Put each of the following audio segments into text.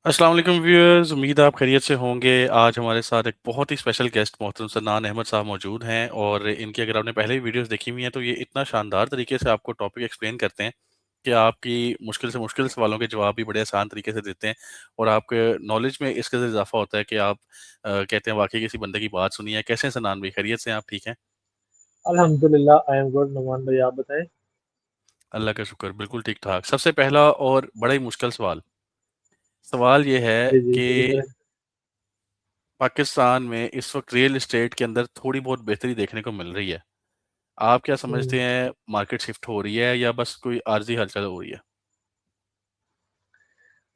अस्सलाम वालेकुम व्यूअर्स, उम्मीद है आप खैरियत से होंगे। आज हमारे साथ एक बहुत ही स्पेशल गेस्ट मोहतरम सन्नान अहमद साहब मौजूद हैं और इनकी अगर आपने पहले ही वीडियोस देखी हुई हैं तो ये इतना शानदार तरीके से आपको टॉपिक एक्सप्लेन करते हैं कि आपकी मुश्किल से मुश्किल सवालों के जवाब भी बड़े आसान तरीके से देते हैं और आपके नॉलेज में इस कदर इजाफा होता है कि आप कहते हैं वाकई किसी बंदे की बात सुनी है। कैसे हैं सन्नान भाई, खैरियत से हैं आप? ठीक हैं? अल्हम्दुलिल्लाह, आई एम गुड। नुमान भाई, आप बताएं। अल्लाह का शुक्र, बिल्कुल ठीक ठाक। सबसे पहला और बड़ा ही मुश्किल सवाल सवाल ये है जी जी, कि शुरू करें। पाकिस्तान में इस वक्त रियल एस्टेट के अंदर थोड़ी बहुत बेहतरी देखने को मिल रही है। आप क्या हम्म, समझते हैं, मार्केट शिफ्ट हो रही है या बस कोई आर्जी हलचल हो रही है?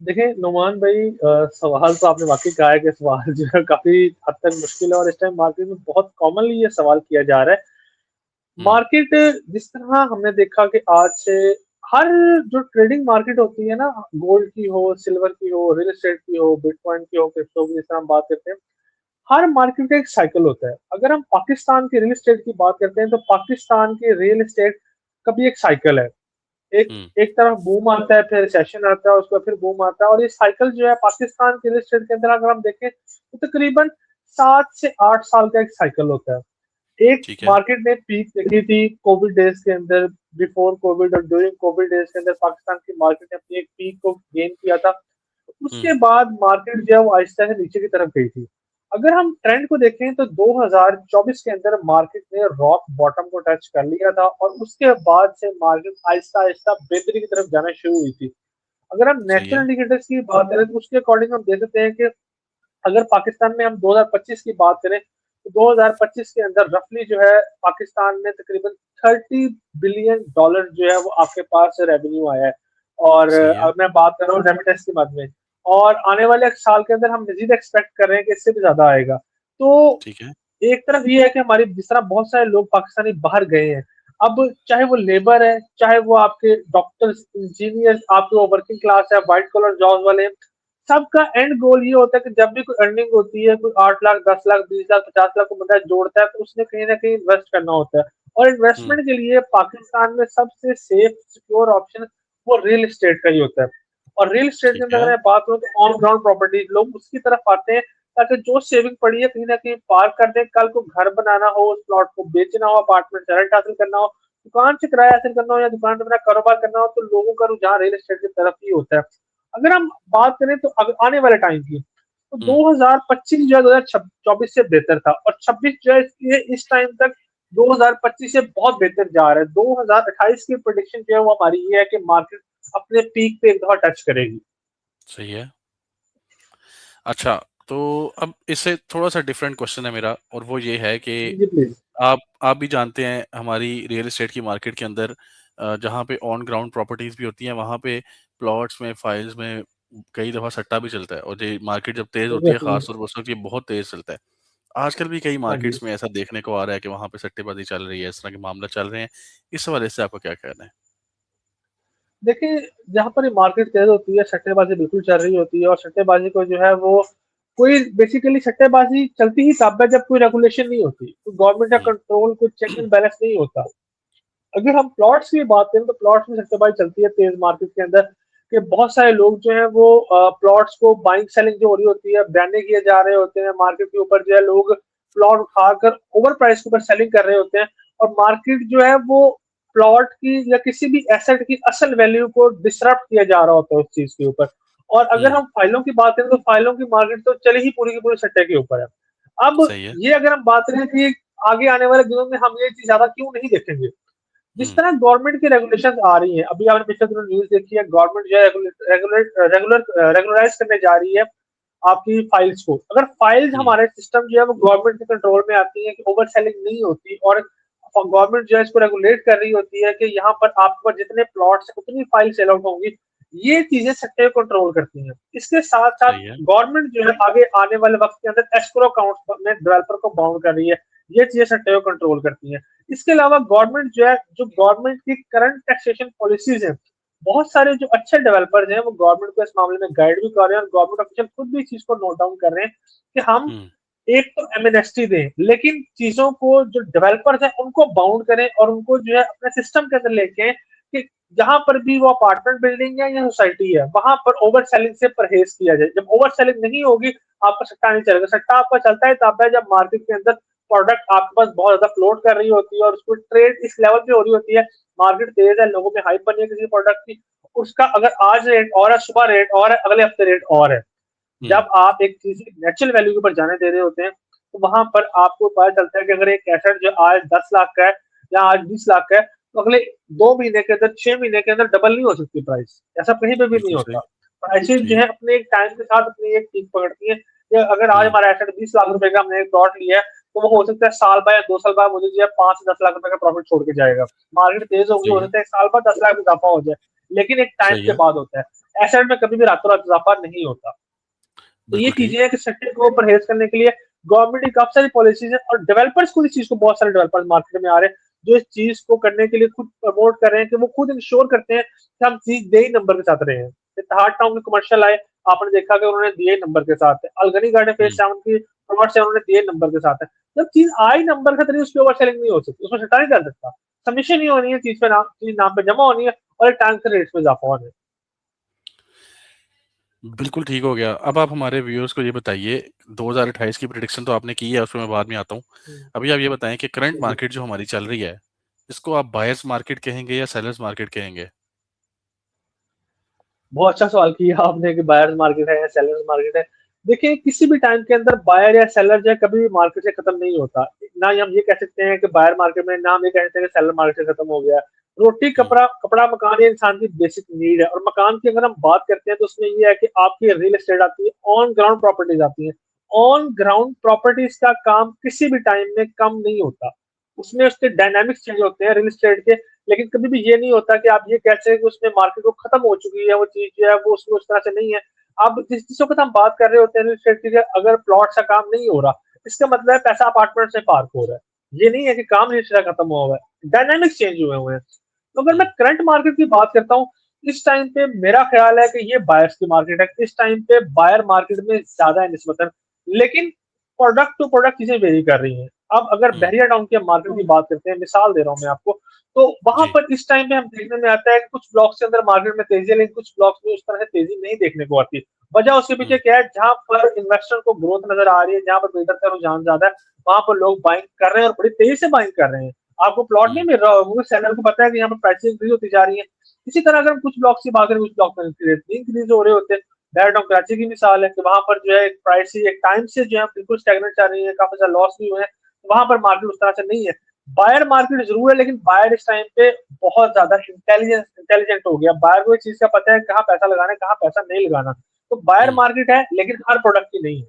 देखिए नुमान भाई, सवाल तो आपने वाकई कहा है कि सवाल जो है काफी हद तक मुश्किल है और इस टाइम मार्केट में बहुत कॉमनली ये सवाल किया जा रहा है। हुँ, मार्केट जिस तरह हमने देखा कि आज से हर जो ट्रेडिंग मार्केट होती है ना, गोल्ड की हो, सिल्वर की हो, रियल एस्टेट की हो, बिटकॉइन की हो, क्रिप्टो की, जिस तरह हम बात करते हैं, हर मार्केट का एक साइकिल होता है। अगर हम पाकिस्तान के रियल एस्टेट की बात करते हैं तो पाकिस्तान के रियल एस्टेट का भी एक साइकिल है। एक हुँ, एक तरफ बूम आता है, फिर रिसेशन आता है, उसके बाद फिर बूम आता है, और ये साइकिल जो है पाकिस्तान के रियल एस्टेट के अंदर अगर हम देखें तो तकरीबन 7 से 8 साल का एक साइकिल होता है। एक ठीक है। मार्केट ने पीक देखी थी कोविड डेज के अंदर, बिफोर कोविड और ड्यूरिंग कोविड डेज के अंदर पाकिस्तान की मार्केट ने अपनी एक पीक को गेन किया था। हुँ, उसके बाद मार्केट जो है वो आहिस्ता से नीचे की तरफ गई थी। अगर हम ट्रेंड को देखें तो 2024 के अंदर मार्केट ने रॉक बॉटम को टच कर लिया था और उसके बाद से मार्केट आहिस्ता आहिस्ता बेहतरी की तरफ जाना शुरू हुई थी। अगर हम सही नेशनल है। इंडिकेटर्स की बात करें तो उसके अकॉर्डिंग हम देख सकते हैं कि अगर पाकिस्तान में हम 2025 की बात करें तो 2025 के अंदर रफली जो है पाकिस्तान में तकरीबन 30 बिलियन डॉलर जो है वो आपके पास रेवेन्यू आया है। और सही है। मैं बात कर रहा हूँ रेमिटेंस के मद में। और आने वाले एक साल के अंदर हम मजीद एक्सपेक्ट कर रहे हैं कि इससे भी ज्यादा आएगा। तो ठीक है। एक तरफ ये है कि हमारी जिस तरह बहुत सारे लोग पाकिस्तानी बाहर गए हैं, अब चाहे वो लेबर है, चाहे वो आपके डॉक्टर्स, इंजीनियर्स, आपके वो वर्किंग क्लास है, व्हाइट कॉलर जॉब वाले हैं, सबका एंड गोल ये होता है कि जब भी कोई अर्निंग होती है, कोई 8 लाख, 10 लाख, 20 लाख, 50 लाख को बंदा जोड़ता है तो उसने कहीं ना कहीं इन्वेस्ट करना होता है। और हुँ, इन्वेस्टमेंट के लिए पाकिस्तान में सबसे सेफ सिक्योर ऑप्शन वो रियल एस्टेट का ही होता है। और रियल एस्टेट के ठीक अंदर है। अगर मैं बात करूँ तो ऑन ग्राउंड प्रॉपर्टीज, लोग उसकी तरफ आते हैं ताकि जो सेविंग पड़ी है कहीं ना कहीं पार कर दें। कल को घर बनाना हो, उस प्लॉट को बेचना हो, अपार्टमेंट से रेंट हासिल करना हो, दुकान से किराया हासिल करना हो, या दुकान पे अपना कारोबार करना हो, तो लोगों का रुझान रियल एस्टेट की तरफ ही होता है। अगर हम बात करें तो आने वाले टाइम की, तो हुँ, 2025 जो है 2024 से बेहतर था, और 26 जो है इस टाइम तक 2025 से बहुत बेहतर जा रहा है। 2028 की प्रोडिक्शन जो है वो हमारी ये है कि मार्केट अपने पीक पे एक दफा टच करेगी। सही है। अच्छा, तो अब इससे थोड़ा-सा डिफरेंट क्वेश्चन है मेरा और वो ये है कि जी जी, प्लीज। आप भी जानते हैं हमारी रियल एस्टेट की मार्केट के अंदर जहाँ पे ऑन ग्राउंड प्रॉपर्टीज़ भी होती हैं, वहाँ पे प्लॉट्स में, फाइल्स में कई दफ़ा सट्टा भी चलता है और ये मार्केट जब तेज़ होती है, एग्जैक्टली। ख़ास तौर पर उस वक़्त ये बहुत तेज़ चलता है। आजकल भी कई हाँ जी। मार्केट्स में ऐसा देखने को आ रहा है कि वहाँ पे सट्टेबाज़ी चल रही है, इस तरह के मामला चल रहे हैं। इस हवाले से आपका क्या कहना है? देखिए, जहाँ पर ये मार्केट तेज होती है, सट्टेबाजी बिल्कुल चल रही होती है, और सट्टेबाजी को जो है वो कोई बेसिकली सट्टेबाजी चलती ही तब है जब कोई रेगुलेशन नहीं होती, कोई गवर्नमेंट का हुँ, कंट्रोल, कोई चेक एंड बैलेंस नहीं होता। अगर हम प्लॉट्स की बात करें तो प्लॉट्स में सट्टेबाजी चलती है तेज मार्केट के अंदर, कि बहुत सारे लोग जो है वो प्लॉट्स को बाइंग सेलिंग जो हो रही होती है, बयाने किए जा रहे होते हैं मार्केट के ऊपर, जो है लोग प्लॉट उठाकर ओवर प्राइस के ऊपर सेलिंग कर रहे होते हैं। और मार्केट जो है वो प्लॉट की या किसी भी एसेट की असल वैल्यू को डिसरप्ट किया जा रहा होता है उस चीज के ऊपर। और अगर हुँ, हम फाइलों की बात करें तो फाइलों की मार्केट तो चली ही पूरी की पूरी सट्टे के ऊपर है। अब सही है। ये अगर हम बात करें कि आगे आने वाले दिनों में हम ये चीज ज्यादा क्यों नहीं देखेंगे, जिस हुँ, तरह गवर्नमेंट की रेगुलेशन आ रही है, अभी आपने पिछले दिनों न्यूज देखी है, गवर्नमेंट जो है रेगुलराइज करने जा रही है आपकी फाइल्स को। अगर फाइल्स हुँ, हमारे सिस्टम जो है वो गवर्नमेंट के कंट्रोल में आती है, कि ओवर सेलिंग नहीं होती, और गवर्नमेंट जो है इसको रेगुलेट कर रही होती है कि यहाँ पर आपको जितने प्लॉट्स उतनी फाइल सेल आउट होंगी, ये चीजें सट्टे को कंट्रोल करती हैं। इसके साथ साथ सही है। गवर्नमेंट जो है आगे आने वाले वक्त के अंदर एस्क्रो अकाउंट में डेवलपर को बाउंड कर रही है, ये चीजें सट्टे को कंट्रोल करती हैं। इसके अलावा गवर्नमेंट जो है, जो गवर्नमेंट की करंट टैक्सेशन पॉलिसीज है, बहुत सारे जो अच्छे डेवलपर्स हैं वो गवर्नमेंट को इस मामले में गाइड भी कर रहे हैं, और गवर्नमेंट ऑफिशियल खुद भी इस चीज को नोट डाउन कर रहे हैं कि हम हुँ, एक तो एमएनएसटी दें, लेकिन चीजों को जो डेवलपर्स हैं उनको बाउंड करें और उनको जो है अपने सिस्टम के अंदर लेके आएं, कि जहां पर भी वो अपार्टमेंट बिल्डिंग है या सोसाइटी है, वहां पर ओवर सेलिंग से परहेज किया जाए। जब ओवर सेलिंग नहीं होगी, आपका सट्टा नहीं चलेगा। सट्टा आपका चलता है तब है जब मार्केट के अंदर प्रोडक्ट आपके पास बहुत ज्यादा फ्लोट कर रही होती है और उसको ट्रेड इस लेवल पे हो रही होती है, मार्केट तेज है, लोगों में हाइप बनी है किसी प्रोडक्ट की, उसका अगर आज रेट और है, सुबह रेट और है, अगले हफ्ते रेट और है। हुँ, जब आप एक चीज नेचुरल वैल्यू के ऊपर जाने दे रहे होते हैं, तो वहां पर आपको पता चलता है कि अगर एक एसेट जो आज 10 लाख का है या आज 20 लाख का है, तो अगले 2 महीने के अंदर, 6 महीने के अंदर डबल नहीं हो सकती प्राइस। ऐसा कहीं पे भी नहीं बिल्कुल सही, होता। प्राइसेस जो सही। है अपने एक टाइम के साथ अपनी एक पीक पकड़ती है कि अगर आज हुँ, हमारा एसेट 20 लाख रुपए का हमने एक प्लॉट लिया है, तो वो हो सकता है साल बाद या 2 साल बाद मुझे जो है 5 से 10 लाख रुपए का प्रॉफिट छोड़ के जाएगा। मार्केट तेज होगी, सही हो है, सकता है 1 साल बाद 10 लाख इजाफा हो जाए, लेकिन एक टाइम सही के है। बाद होता है। एसेट में कभी भी रातों रात इजाफा नहीं होता। तो ये बिल्कुल चीजें ठीक। हैं कि सेक्टर को परहेज करने के लिए गवर्नमेंट की काफी सारी पॉलिसीज है, और डेवलपर्स को इस चीज को, बहुत सारे डेवलपर्स मार्केट में आ रहे हैं जो इस चीज को करने के लिए खुद प्रमोट कर रहे हैं, कि वो खुद इंश्योर करते हैं कि हम चीज दे ही नंबर के साथ रहे हैं। हार्ट टाउन के कमर्शियल आए, आपने देखा कि उन्होंने दिए नंबर के साथ है। अलगनी गार्डन फेज हुँ, 7 की प्रोडक्ट्स है, उन्होंने दिए नंबर के साथ है। जब चीज आई नंबर के साथ, उसकी ओवर सेलिंग नहीं हो सकती, उसमें सट्टा नहीं कर सकता। सबमिशन नहीं होनी है, चीज पे नाम, चीज नाम पे जमा होनी है, और एक टाइम से रेट में इजाफा होना है। बिल्कुल ठीक हो गया। अब आप हमारे व्यूअर्स को ये बताइए, 2028 की प्रेडिक्शन तो आपने की है, उसमें मैं बाद में आता हूँ। अभी आप ये बताएँ कि करंट जी जी। मार्केट जो हमारी चल रही है, इसको आप बायर्स मार्केट कहेंगे या सेलर्स मार्केट कहेंगे? बहुत अच्छा सवाल किया आपने कि बायर्स मार्केट है या सेलर्स मार्केट है। देखिए, किसी भी टाइम के अंदर बायर या सेलर जो है कभी भी मार्केट से खत्म नहीं होता। ना ही हम ये कह सकते हैं कि बायर मार्केट में, ना हम ये कह सकते हैं कि सेलर मार्केट से खत्म हो गया। रोटी, हुँ, कपड़ा कपड़ा मकान ये इंसान की बेसिक नीड है, और मकान की अगर हम बात करते हैं तो उसमें ये है कि आपकी रियल एस्टेट आती है, ऑन ग्राउंड प्रॉपर्टीज आती है। ऑन ग्राउंड प्रॉपर्टीज का काम किसी भी टाइम में कम नहीं होता। उसमें उसके डायनामिक्स चेंज होते हैं रियल एस्टेट के, लेकिन कभी भी ये नहीं होता कि आप ये कह सकें कि उसमें मार्केट को खत्म हो चुकी है, वो चीज जो है वो उसमें उस तरह से नहीं है। अब जिस वक्त हम बात कर रहे होते हैं रियल एस्टेट की, अगर प्लॉट का काम नहीं हो रहा, इसका मतलब है पैसा अपार्टमेंट से पार्क हो रहा है। ये नहीं है कि काम नहीं खत्म हुआ हुआ है, डायनामिक्स चेंज हुए हुए हैं। तो अगर मैं हुँ, करंट मार्केट की बात करता हूँ, इस टाइम पे मेरा ख्याल है कि ये बायर्स की मार्केट है। इस टाइम पे बायर मार्केट में ज्यादा है निस्बतन, लेकिन प्रोडक्ट टू प्रोडक्ट चीजें वेरी कर रही हैं। अब अगर हुँ, बहरिया टाउन के मार्केट की बात करते हैं, मिसाल दे रहा हूँ मैं आपको, तो वहां जी, पर इस टाइम पे हम देखने में आता है कि कुछ ब्लॉक्स के अंदर मार्केट में तेजी है, लेकिन कुछ ब्लॉक्स में उस तरह से तेजी नहीं देखने को आती। वजह उसके पीछे हुँ, क्या है? जहां पर इन्वेस्टर को ग्रोथ नजर आ रही है, जहां पर बिल्डर का रुझान ज्यादा है, वहां पर लोग बाइंग कर रहे हैं और बड़ी तेजी से बाइंग कर रहे हैं। आपको प्लॉट नहीं हुँ, मिल रहा होगा क्योंकि सेलर को पता है कि यहाँ पर प्राइसेस इंक्रीज होती जा रही है। इसी तरह अगर हम कुछ ब्लॉक्स की बात करें, कुछ ब्लॉक में इंक्रीज हो रहे होते हैं। डायरेक्ट ऑफ कराची की मिसाल है कि वहां पर जो है प्राइस एक टाइम से जो है बिल्कुल स्टेगनेट चल रही है, काफी ज्यादा लॉस भी हुए हैं। वहां पर मार्केट उस तरह से नहीं है। बायर मार्केट जरूर है, लेकिन बायर इस टाइम पे बहुत ज्यादा इंटेलिजेंट हो गया। बायर को इस चीज का पता है कहाँ पैसा लगाना है, कहाँ पैसा नहीं लगाना। तो बायर हुँ, मार्केट है, लेकिन हर प्रोडक्ट की नहीं है।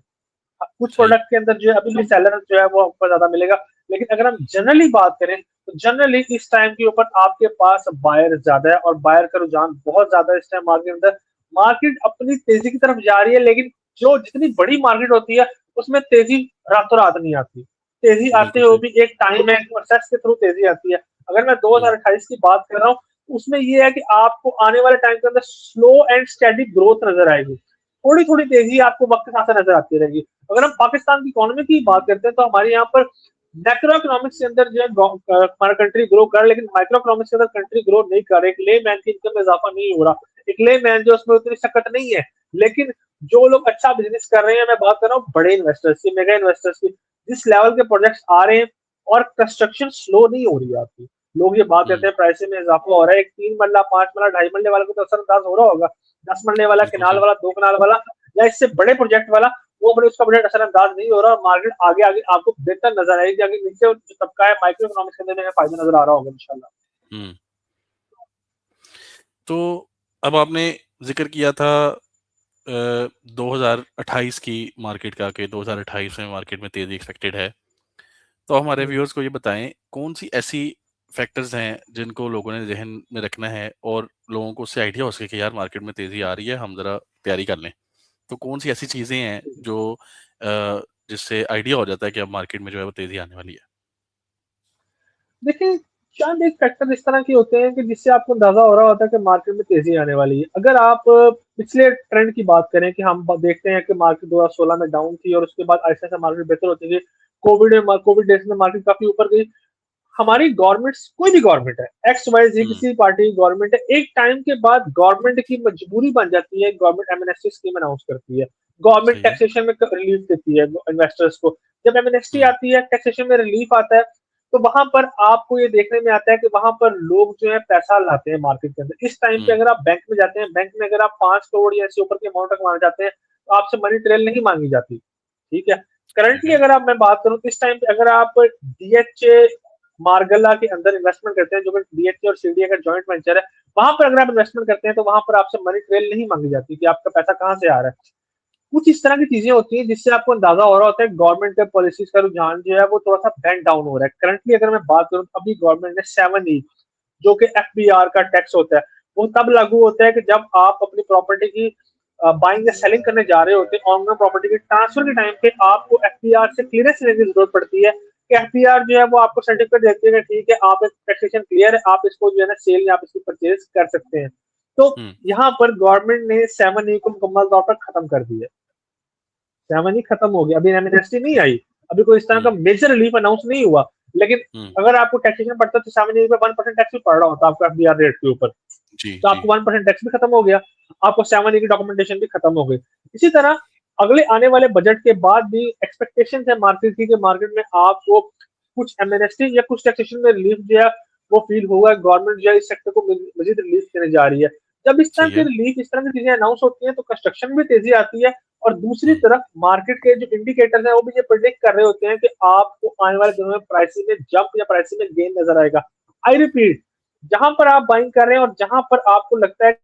कुछ सही। प्रोडक्ट के अंदर जो है अभी भी सेलर जो है वो आपको ज्यादा मिलेगा। लेकिन अगर हम जनरली बात करें, तो जनरली इस टाइम के ऊपर आपके पास बायर ज्यादा है, और बायर का रुझान बहुत ज्यादा है इस टाइम मार्केट के अंदर। मार्केट अपनी तेजी की तरफ जा रही है, लेकिन जो जितनी बड़ी मार्केट होती है, उसमें तेजी रातों रात नहीं आती। तेजी आते बिल्कुल हुए सही। भी एक टाइम है, प्रोसेस के थ्रू तेजी आती है। अगर मैं हुँ, 2028 की बात कर रहा हूँ, उसमें ये है कि आपको आने वाले टाइम के अंदर स्लो एंड स्टेडी ग्रोथ नजर आएगी। थोड़ी थोड़ी तेजी आपको वक्त के साथ नजर आती रहेगी। अगर हम पाकिस्तान की इकोनॉमी की बात करते हैं, तो हमारे यहाँ पर मैक्रो इकोनॉमिक्स के अंदर जो है हमारा कंट्री ग्रो कर रहा है, लेकिन माइक्रो इकोनॉमिक्स के अंदर कंट्री ग्रो नहीं कर रहा है। एक ले मैन की इनकम में इजाफा नहीं हो रहा। एक ले मैन जो उसमें उतनी सकत नहीं है, लेकिन जो लोग अच्छा बिजनेस कर रहे हैं, मैं बात कर रहा हूँ बड़े इन्वेस्टर्स की, मेगा इन्वेस्टर्स की, जिस लेवल के प्रोजेक्ट्स आ रहे हैं, और कंस्ट्रक्शन स्लो नहीं हो रही है आपकी। लोग ये बात करते हुँ, हैं प्राइस में इजाफा हो रहा है, एक 3 मरला, 5 मरला, 2.5 मरले वाले को तो असरअंदाज हो रहा होगा। 10 मरले वाला, बिल्कुल किनाल सही। वाला, 2 कनाल वाला, या इससे बड़े प्रोजेक्ट वाला, वो अपने उसका बजट असरअंदाज नहीं हो रहा, और मार्केट आगे आगे आपको बेहतर नजर आएगी। आगे नीचे जो तबका है माइक्रो इकोनॉमिक्स के अंदर में फायदा नजर आ रहा होगा इंशाल्लाह। हुँ, तो अब आपने ज़िक्र किया था 2028 की मार्केट का, कि 2028 में मार्केट में तेज़ी एक्सपेक्टेड है। तो हमारे व्यूअर्स को ये बताएँ, कौन-सी ऐसी फैक्टर्स हैं जिनको लोगों ने ज़हन में रखना है और लोगों को उससे आइडिया हो सके कि यार मार्केट में तेज़ी आ रही है, हम ज़रा तैयारी कर लें। तो कौन-सी ऐसी चीज़ें हैं जो जिससे आइडिया हो जाता है कि अब मार्केट में जो है वो तेज़ी आने वाली है? देखिए, चंद एक फैक्टर इस तरह के होते हैं कि जिससे आपको अंदाजा हो रहा होता है कि मार्केट में तेजी आने वाली है। अगर आप पिछले ट्रेंड की बात करें कि हम देखते हैं कि मार्केट 2016 में डाउन थी, और उसके बाद ऐसे ऐसे मार्केट बेहतर होती गई। कोविड डेज में मार्केट काफी ऊपर गई। हमारी गवर्नमेंट्स, कोई भी गवर्नमेंट है, एक्स वाई जी हुँ, किसी पार्टी की गवर्नमेंट है, एक टाइम के बाद गवर्नमेंट की मजबूरी बन जाती है, गवर्नमेंट एमनेस्टी स्कीम अनाउंस करती है, गवर्नमेंट सही है। टैक्सेशन में रिलीफ देती है इन्वेस्टर्स को। जब एमनेस्टी हुँ, आती है, टैक्सेशन में रिलीफ आता है, तो वहां पर आपको ये देखने में आता है कि वहां पर लोग जो है पैसा लाते हैं मार्केट के अंदर। इस टाइम पे हुँ, अगर आप बैंक में जाते हैं, बैंक में अगर आप 5 करोड़ या इससे ऊपर के अमाउंट कमाना चाहते हैं, तो आपसे मनी ट्रेल नहीं मांगी जाती। ठीक है। ठीक करंटली है। अगर आप मैं बात करूं, इस टाइम पे अगर आप डीएचए मार्गला के अंदर इन्वेस्टमेंट करते हैं, जो कि डीएचए और सीडीए का जॉइंट वेंचर है, वहां पर अगर आप इन्वेस्टमेंट करते हैं तो वहां पर आपसे मनी ट्रेल नहीं मांगी जाती कि आपका पैसा कहां से आ रहा है। कुछ इस तरह की चीजें होती हैं जिससे आपको अंदाजा हो रहा होता है गवर्नमेंट के पॉलिसीज का रुझान जो है वो थोड़ा सा बैंड डाउन हो रहा है। करंटली अगर मैं बात करूं, अभी गवर्नमेंट ने 7E, जो कि एफबीआर का टैक्स होता है, वो तब लागू होता है कि जब आप अपनी प्रॉपर्टी की बाइंग या सेलिंग करने जा रहे होते हैं, ऑन प्रॉपर्टी के ट्रांसफर के टाइम पे आपको एफबीआर से क्लियरेंस लेने की जरूरत पड़ती है कि एफबीआर जो है वो आपको सर्टिफिकेट देती है कि ठीक है, आप टैक्सेशन क्लियर है, आप इसको जो है ना सेल या आप इसकी परचेज कर सकते हैं। तो हुँ, यहाँ पर गवर्नमेंट ने 7E को मुकम्मल तौर पर खत्म कर दिया। 7E खत्म हो गया, अभी एमनेस्टी नहीं आई, अभी कोई इस तरह का हुँ, मेजर रिलीफ अनाउंस नहीं हुआ। लेकिन हुँ। अगर आपको टैक्सेशन पड़ता तो 7E पे 1% टैक्स भी पड़ रहा होता आपका एफबीआर रेट के ऊपर, जी, तो जी। आपको 1% टैक्स भी खत्म हो गया, आपको 7E की डॉक्यूमेंटेशन भी खत्म हो गई। इसी तरह अगले आने वाले बजट के बाद भी एक्सपेक्टेशन है मार्केट की, कि मार्केट में आपको कुछ एमनेस्टी या कुछ टैक्सेशन में रिलीफ जो है वो फील होगा। गवर्नमेंट जो है इस सेक्टर को मजीद रिलीफ देने जा रही है। जब इस तरह सही की है। रिलीफ, इस तरह की चीजें अनाउंस होती हैं तो कंस्ट्रक्शन में तेजी आती है। और दूसरी हुँ। तरफ मार्केट के जो इंडिकेटर्स हैं वो भी ये प्रेडिक्ट कर रहे होते हैं कि आपको आने वाले दिनों में प्राइसिंग में जंप या प्राइसिंग में गेन नजर आएगा। आई रिपीट, जहां पर आप बाइंग कर रहे हैं और जहां पर आपको लगता है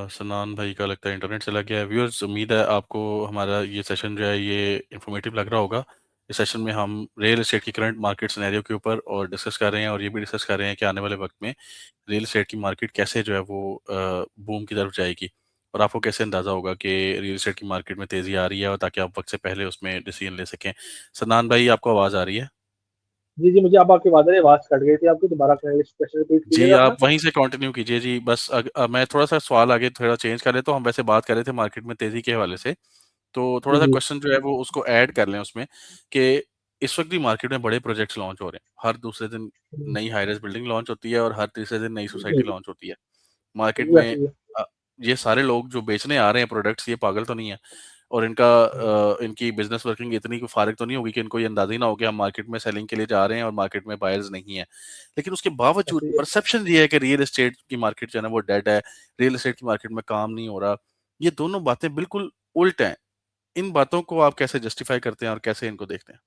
सनान भाई का लगता है इंटरनेट चला गया है। व्यूअर्स, उम्मीद है आपको हमारा ये सेशन जो है ये इन्फॉर्मेटिव लग रहा होगा। इस सेशन में हम रियल एस्टेट की करंट मार्केट सिनेरियो के ऊपर और डिस्कस कर रहे हैं और ये भी डिस्कस कर रहे हैं कि आने वाले वक्त में रियल एस्टेट की मार्केट कैसे जो है वो बूम की तरफ जाएगी और आपको कैसे अंदाज़ा होगा कि रियल एस्टेट की मार्केट में तेज़ी आ रही है और ताकि आप वक्त से पहले उसमें डिसीजन ले सकें। सनान भाई, आपको आवाज़ आ रही है? जी जी, मुझे अब आपकी आवाज कट गई थी आपकी, दोबारा क्वेश्चन रिपीट जी, कीजिएगा अपना। आप वहीं से कंटिन्यू कीजिए जी। बस मैं थोड़ा-सा सवाल आगे थोड़ा चेंज कर लें, तो हम वैसे बात कर रहे थे मार्केट में तेज़ी के हवाले से, तो जी थोड़ा-सा जी। क्वेश्चन जो है वो उसको ऐड कर लें उसमें कि इस वक़्त भी मार्केट में बड़े प्रोजेक्ट्स लॉन्च हो रहे हैं। हर दूसरे दिन नई हाई-राइज़ बिल्डिंग लॉन्च होती है और हर तीसरे दिन नई सोसाइटी जी, लॉन्च होती है। मार्केट में एग्जैक्टली। अ, ये सारे लोग जो बेचने आ रहे हैं प्रोडक्ट्स, ये पागल तो नहीं है? और इनकी बिज़नेस वर्किंग इतनी फारिग तो नहीं होगी कि इनको ये अंदाज़ा ही ना हो कि हम मार्केट में सेलिंग के लिए जा रहे हैं और मार्केट में बायर्स नहीं है। लेकिन उसके बावजूद ऐसे ही है। परसेप्शन ये है कि रियल एस्टेट की मार्केट जो है ना वो डेड है, रियल एस्टेट की मार्केट में काम नहीं हो रहा। ये दोनों बातें बिल्कुल उल्ट हैं। इन बातों को आप कैसे जस्टिफ़ाई करते हैं और कैसे इनको देखते हैं?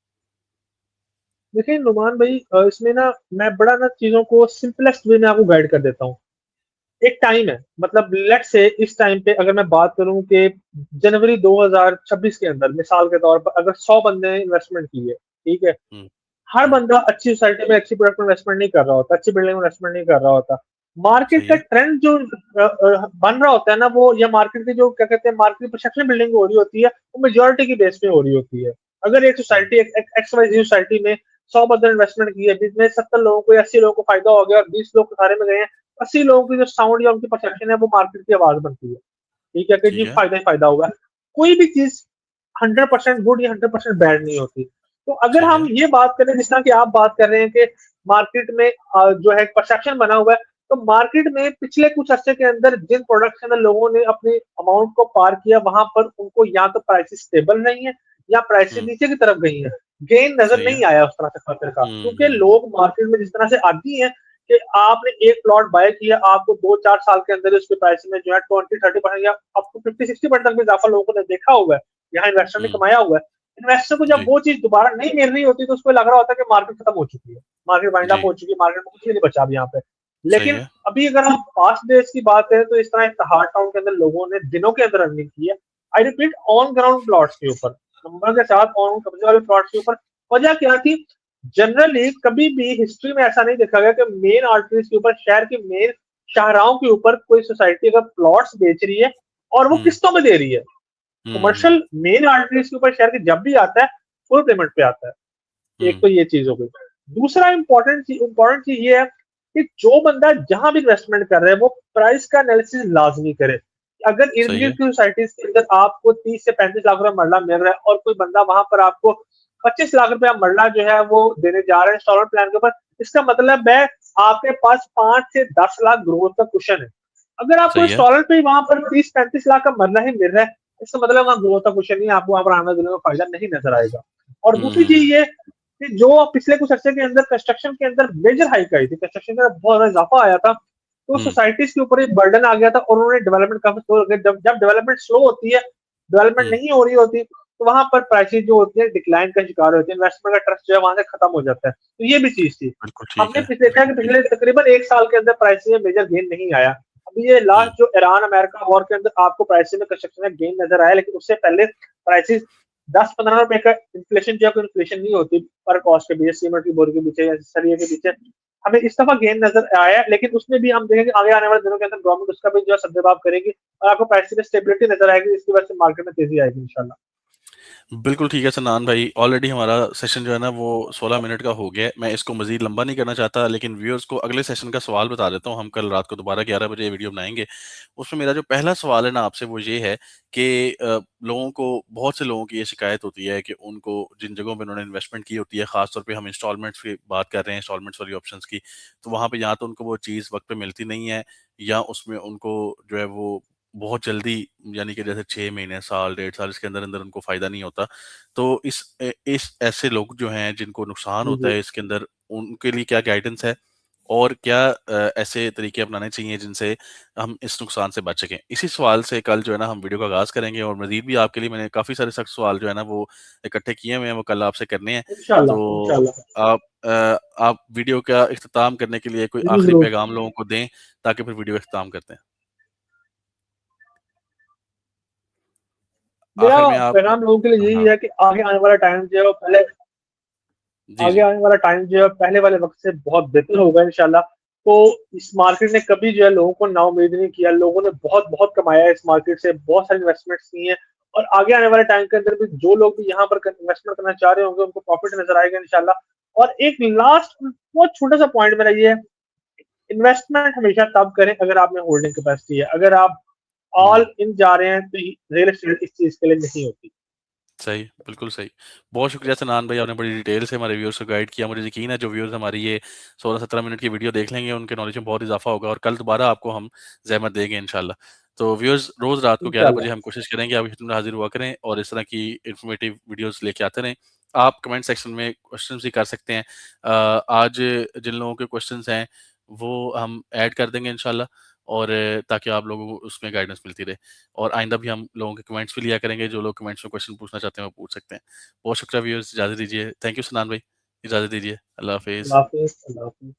देखिए नुमान भाई, इसमें ना मैं बड़ा ना चीजों को सिंपलेस्ट वे में आपको गाइड कर देता हूँ। एक टाइम है, मतलब लेट्स से इस टाइम पे अगर मैं बात करूं कि जनवरी 2026 के अंदर मिसाल के तौर पर अगर 100 बंदे ने इन्वेस्टमेंट की है, ठीक है, हुँ, हर हुँ, बंदा अच्छी सोसाइटी में अच्छी प्रोडक्ट में इन्वेस्टमेंट नहीं कर रहा होता, अच्छी बिल्डिंग में इन्वेस्टमेंट नहीं कर रहा होता। मार्केट सही का है। ट्रेंड जो बन रहा होता है ना, वो या मार्केट की जो क्या कहते हैं मार्केट की परसेप्शन बिल्डिंग हो रही होती है, वो मेजोरिटी की बेस पे हो रही होती है। अगर एक हुँ, सोसाइटी एक्स वाई जी सोसाइटी में 100 बंदे इन्वेस्टमेंट की है, जिसमें 70 लोगों को या 80 लोगों को फायदा हो गया और 20 लोग सारे में गए हैं, 80 लोगों की जो साउंड या उनकी परसेप्शन है वो मार्केट की आवाज बनती है। ठीक है कि जी ठीक है। फायदा ही फायदा होगा। कोई भी चीज 100% गुड या 100% बैड नहीं होती। तो अगर सही हम है। ये बात करें जिस तरह की आप बात कर रहे हैं कि मार्केट में जो है परसेप्शन बना हुआ है, तो मार्केट में पिछले कुछ अर्से के अंदर जिन प्रोडक्ट्स के अंदर लोगों ने अपनी अमाउंट को पार किया, वहां पर उनको या तो प्राइसेस स्टेबल नहीं है या प्राइसेस हुँ, नीचे की तरफ गई है। गेन नजर सही है। नहीं आया उस तरह से खतरे का, हुँ, क्योंकि हुँ, लोग मार्केट में जिस तरह से आदी हैं कि आपने एक प्लॉट बाय किया, आपको 2-4 साल के अंदर उसके प्राइस में जो है 20-30% या अप टू 50-60% तक भी इजाफा लोगों ने देखा हुआ है। यहाँ इन्वेस्टर ने हुँ, कमाया हुआ है। इन्वेस्टर को जब जी, वो चीज दोबारा नहीं मिल रही होती तो उसको लग रहा होता है कि मार्केट खत्म हो चुकी है, मार्केट वाइंड अप जी, हो चुकी है, मार्केट में कुछ भी नहीं बचा अब यहाँ पे। सही लेकिन है। अभी अगर हम पास्ट डेज की बात करें तो इस तरह हार्ड टाउन के अंदर लोगों ने दिनों के अंदर अर्निंग की है। I repeat, on ground plots के ऊपर, नंबर के साथ ऑन कब्जे वाले प्लॉट्स के ऊपर। वजह क्या थी? जनरली कभी भी हिस्ट्री में ऐसा नहीं देखा गया कि मेन आर्टरीज के ऊपर, शहर की मेन शाहराहों के ऊपर कोई सोसाइटी अगर प्लॉट्स बेच रही है और वो हुँ, किस्तों में दे रही है। हुँ, हुँ, कमर्शियल मेन आर्टरीज के ऊपर शहर के जब भी आता है, फुल पेमेंट पे आता है। एक हुँ, तो ये चीज हो गई। दूसरा इंपॉर्टेंट चीज ये है कि जो बंदा जहां भी इन्वेस्टमेंट कर रहा है वो प्राइस का एनालिसिस लाजमी करे। अगर इर्द सही गिर्द है। की सोसाइटीज के अंदर आपको 30 से 35 लाख रुपए मरला मिल रहा है और कोई बंदा वहां पर आपको 25 लाख रुपया मरला जो है वो देने जा रहे हैं इंस्टॉलमेंट प्लान के ऊपर। इसका मतलब है आपके पास 5 से 10 लाख ग्रोथ का कुशन है। अगर आपको सही है। इंस्टॉलमेंट पे वहां पर 30-35 लाख का मरला ही मिल रहा है, इसका मतलब वहां ग्रोथ का कुशन नहीं है, आपको वहां पर आने वाले दिनों में फायदा नहीं नजर आएगा। और हुँ, दूसरी हुँ, हुँ। चीज ये कि जो पिछले कुछ अर्से के अंदर कंस्ट्रक्शन के अंदर मेजर हाइक आई थी, कंस्ट्रक्शन का बहुत ज्यादा इजाफा आया था, तो हुँ, सोसाइटीज के ऊपर एक बर्डन आ गया था और उन्होंने डेवलपमेंट काफी स्लो हो गया। जब डेवलपमेंट स्लो होती है, डेवलपमेंट हुँ। नहीं हो रही होती, तो वहां पर प्राइसेस जो होती है डिक्लाइन का शिकार होती है, इन्वेस्टमेंट का ट्रस्ट जो है वहां से खत्म हो जाता है। तो ये भी चीज थी। बिल्कुल ठीक हमने है, पिछले देखा कि बिल्कुल ठीक पिछले है। तकरीबन 1 साल के अंदर प्राइसेस में मेजर गेन नहीं आया। अभी ये हुँ, लास्ट जो ईरान अमेरिका वॉर के अंदर आपको प्राइसेस में कंस्ट्रक्शन में गेन नजर आया, लेकिन उससे पहले प्राइसेस 10-15 रुपए का इन्फ्लेशन जो है कोई इन्फ्लेशन नहीं होती पर कॉस्ट के पीछे, सीमेंट की बोरी के पीछे या सरिये के पीछे। हमें इस दफा गेन नजर आया है, लेकिन उसमें भी हम देखेंगे आगे आने वाले दिनों के अंदर गवर्नमेंट उसका भी जो है सद्देबाब करेगी और आपको प्राइस में स्टेबिलिटी नजर आएगी, जिसकी वजह से मार्केट में तेजी आएगी इंशाल्लाह। बिल्कुल ठीक है सनान भाई, ऑलरेडी हमारा सेशन जो है ना वो 16 मिनट का हो गया है। मैं इसको मज़ीद लंबा नहीं करना चाहता, लेकिन व्यूअर्स को अगले सेशन का सवाल बता देता हूँ। हम कल रात को दोबारा 11 बजे ये वीडियो बनाएँगे। उसमें मेरा जो पहला सवाल है ना आपसे वो ये है कि लोगों को, बहुत से लोगों की ये शिकायत होती है कि उनको जिन जगहों पे उन्होंने इन्वेस्टमेंट की होती है, ख़ास तौर पे हम इंस्टॉलमेंट्स की बात कर रहे हैं, इंस्टॉलमेंट्स वाली ऑप्शंस की, तो वहाँ पे या तो उनको वो चीज़ वक़्त पे मिलती नहीं है, या उसमें उनको जो है वो बहुत जल्दी, यानी कि जैसे 6 महीने, साल, डेढ़ साल, इसके अंदर-अंदर उनको फ़ायदा नहीं होता। तो इस ऐसे लोग जो हैं जिनको नुकसान जी होता जी। है इसके अंदर, उनके लिए क्या गाइडेंस है? और क्या ऐसे तरीके अपनाने चाहिए जिनसे हम इस नुकसान से बच सकें? इसी सवाल से कल जो है ना हम वीडियो का आगाज़ करेंगे, और मज़ीद भी आपके लिए मैंने काफ़ी सारे सख्त सवाल जो है ना वो इकट्ठे किए हुए हैं, वो कल आपसे करने हैं। इंशाल्लाह तो इंशाल्लाह। आप आप वीडियो का इख्तिताम करने के लिए कोई जी जी आखिरी जरूर। पैगाम लोगों को दें, ताकि फिर वीडियो का इख्तिताम करते हैं। मेरा आखिर में आप पैगाम लोगों के लिए यही हाँ, है कि आगे आने वाला टाइम जो है वो पहले जी, आगे जी। आने वाला टाइम जो है पहले वाले वक्त से बहुत बेहतर होगा इंशाल्लाह। तो इस मार्केट ने कभी जो है लोगों को नाउम्मीद नहीं किया, लोगों ने बहुत बहुत कमाया है इस मार्केट से, बहुत सारी इन्वेस्टमेंट्स की हैं। और आगे आने वाले टाइम के अंदर भी जो लोग भी यहाँ पर इन्वेस्टमेंट करना चाह रहे होंगे उनको प्रॉफिट नजर आएगा इंशाल्लाह। और एक लास्ट बहुत छोटा सा पॉइंट मेरा ये है, इन्वेस्टमेंट हमेशा तब करें अगर आप में होल्डिंग कैपेसिटी है। अगर आप हुँ। ऑल इन जा रहे हैं तो रियल एस्टेट इस चीज के लिए नहीं होती। सही, बिल्कुल सही। बहुत शुक्रिया सनान भाई, आपने बड़ी डिटेल से हमारे व्यूअर्स को गाइड किया। मुझे यकीन है जो व्यूअर्स हमारी ये 16-17 मिनट की वीडियो देख लेंगे, उनके नॉलेज में बहुत इज़ाफ़ा होगा, और कल दोबारा आपको हम ज़हमत देंगे इंशाल्लाह। तो व्यूअर्स, रोज़ रात को 11 बजे इंशाल्लाह। हम कोशिश करेंगे आपकी खिदमत में हाज़िर हुआ करें, और इस तरह की इन्फॉर्मेटिव वीडियोज़ लेके आते रहें। आप कमेंट सेक्शन में क्वेश्चंस भी कर सकते हैं। आज जिन लोगों के क्वेश्चंस हैं, वो हम ऐड कर देंगे इंशाल्लाह, और ताकि आप लोगों को उसमें गाइडेंस मिलती रहे। और आइंदा भी हम लोगों के कमेंट्स भी लिया करेंगे, जो लोग कमेंट्स में क्वेश्चन पूछना चाहते हैं वो पूछ सकते हैं। बहुत शुक्रिया व्यूअर्स, इजाज़त दीजिए। थैंक यू सनान भाई, इजाज़त दीजिए। अल्लाह हाफ़िज़। अल्लाह हाफिज। अल्लाह हाफिज।